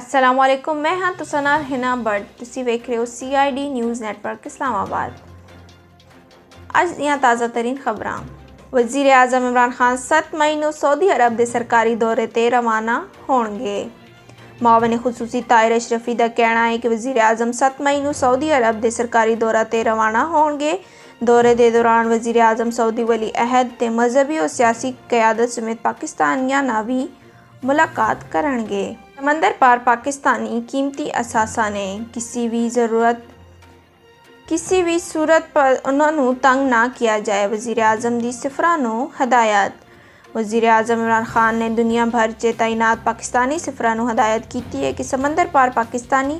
السلام علیکم، میں ہاں تسنار ہنا بٹ تسی ویکھ رہے ہو CID نیوز نیٹ ورک اسلام آباد۔ اج دیاں تازہ ترین خبراں۔ وزیر اعظم عمران خان 7 مئی نو سعودی عرب دے سرکاری دورے تے روانہ ہون گے۔ معاون خصوصی طاہر اشرفی دا کہنا ہے کہ وزیر اعظم 7 مئی نو سعودی عرب دے سرکاری دورہ تے روانہ ہون گے۔ دورے دے دوران وزیر اعظم سعودی ولی عہد تے مذہبی اور سیاسی قیادت سمیت پاکستانیاں نال بھی ملاقات کرن گے۔ سمندر پار پاکستانی قیمتی اثاثہ نے کسی بھی صورت پر انہوں نے تنگ نہ کیا جائے، وزیر اعظم دی سفراں نوں ہدایت۔ وزیر اعظم عمران خان نے دنیا بھر چ تعینات پاکستانی سفراں نوں ہدایت کیتی ہے کہ سمندر پار پاکستانی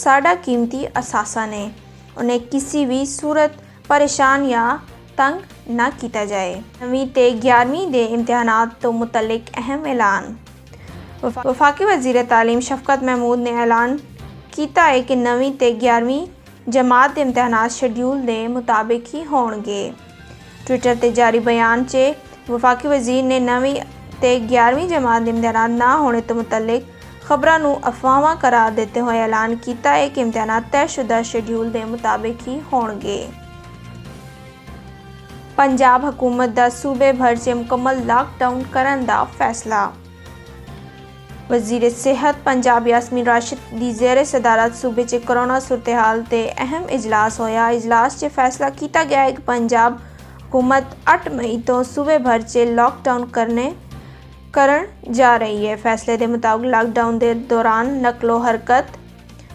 ساڈا قیمتی اثاثہ نے، انہیں کسی بھی صورت پریشان یا تنگ نہ کیتا جائے۔ 9ویں تے 11ویں دے امتحانات تو متعلق اہم اعلان۔ وفاقی وزیر تعلیم شفقت محمود نے اعلان کیتا ہے کہ 9ویں تے 11ویں جماعت دے امتحانات شیڈیول دے مطابق ہی ہون گے۔ ٹویٹر تے جاری بیان چ وفاقی وزیر نے 9ویں تے 11ویں جماعت دے امتحانات نہ ہونے تو متعلق خبراں نوں افواਹਾਂ قرار دیتے ہوئے اعلان کیتا ہے کہ امتحانات طے شدہ شیڈیول دے مطابق ہی ہون گے۔ پنجاب حکومت دا صوبے بھر چ مکمل لاک ڈاؤن کرن دا فیصلہ۔ وزیر صحت پنجاب یاسمین راشد دی زیر صدارت صوبے چ کرونا صورتحال تے اہم اجلاس ہویا۔ اجلاس چ فیصلہ کیتا گیا ہے کہ پنجاب حکومت 8 مئی تو صوبے بھر چ لاک ڈاؤن کرن جا رہی ہے۔ فیصلے دے مطابق لاک ڈاؤن دے دوران نقل و حرکت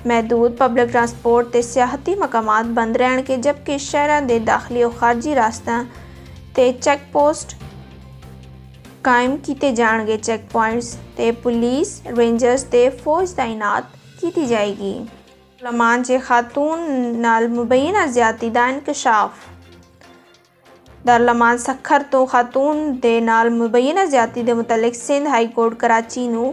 محدود، پبلک ٹرانسپورٹ تے سیاحتی مقامات بند رہن گے، جبکہ شہراں دے داخلی اور خارجی راستیاں تے چیک پوسٹ قائم کیتے جان گے۔ چیک پوائنٹس تے پولیس رینجرز تے فوج تعینات کیتی جائے گی۔ دارالمان چ خاتون نال مبینہ زیادتی دا انکشاف۔ دارالمان سکھر تو خاتون دے نال مبینہ زیادتی دے متعلق سندھ ہائی کورٹ کراچی نوں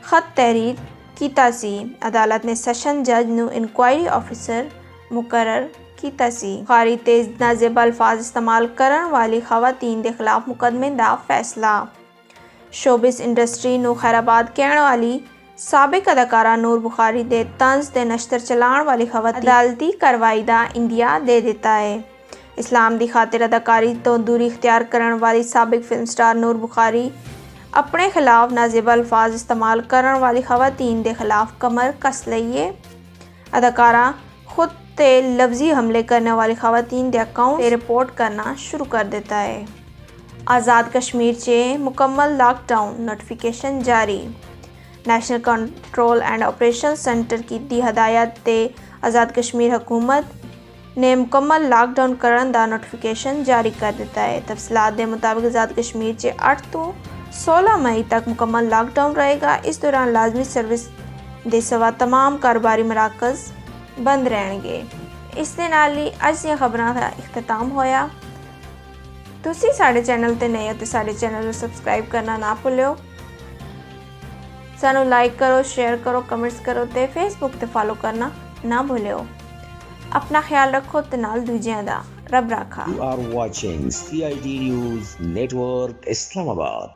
خط تحریر کیتا سی۔ عدالت نے سیشن جج نوں انکوائری آفیسر مقرر کیتا سی۔ بخاری تے نازیبا الفاظ استعمال کرن والی خواتین دے خلاف مقدمے دا فیصلہ۔ شوبز انڈسٹری نوں خیرآباد کہن والی سابق اداکارہ نور بخاری دے طنز تے نشر چلان والی خواتین عدالتی کارروائی دا انڈیا دے دیتا ہے۔ اسلام دی خاطر اداکاری تو دوری اختیار کرن والی سابق فلم سٹار نور بخاری اپنے خلاف نازیبا الفاظ استعمال کرن والی خواتین دے خلاف کمر کس لئی ہے۔ اداکارہ خود تے لفظی حملے کرنے والی خواتین دے اکاؤنٹ تے رپورٹ کرنا شروع کر دیتا ہے۔ آزاد کشمیر چ مکمل لاک ڈاؤن نوٹیفیکیشن جاری۔ National control and operation centre کی دی ہدایت تے آزاد کشمیر حکومت نے مکمل لاک ڈاؤن کرن دا نوٹیفیکیشن جاری کر دیتا ہے۔ تفصیلات دے مطابق آزاد کشمیر چ 8 تو 16 مئی تک مکمل لاک ڈاؤن رہے گا۔ اس دوران لازمی سروس دے سوا تمام کاروباری مراکز بند رہن گے۔ اس دے نال ہی اج دیاں خبراں دا اختتام ہویا۔ تسی ساڈے چینل تے نئے ہو تے ساڈے چینل نوں سبسکرائب کرنا نہ بھولیو۔ سانوں لائک کرو، شیئر کرو، کمنٹس کرو تے فیس بک تے فالو کرنا نہ بھولیو۔ اپنا خیال رکھو تے نال دوجیاں دا۔ رب راکھا۔ You are watching CID News Network Islamabad.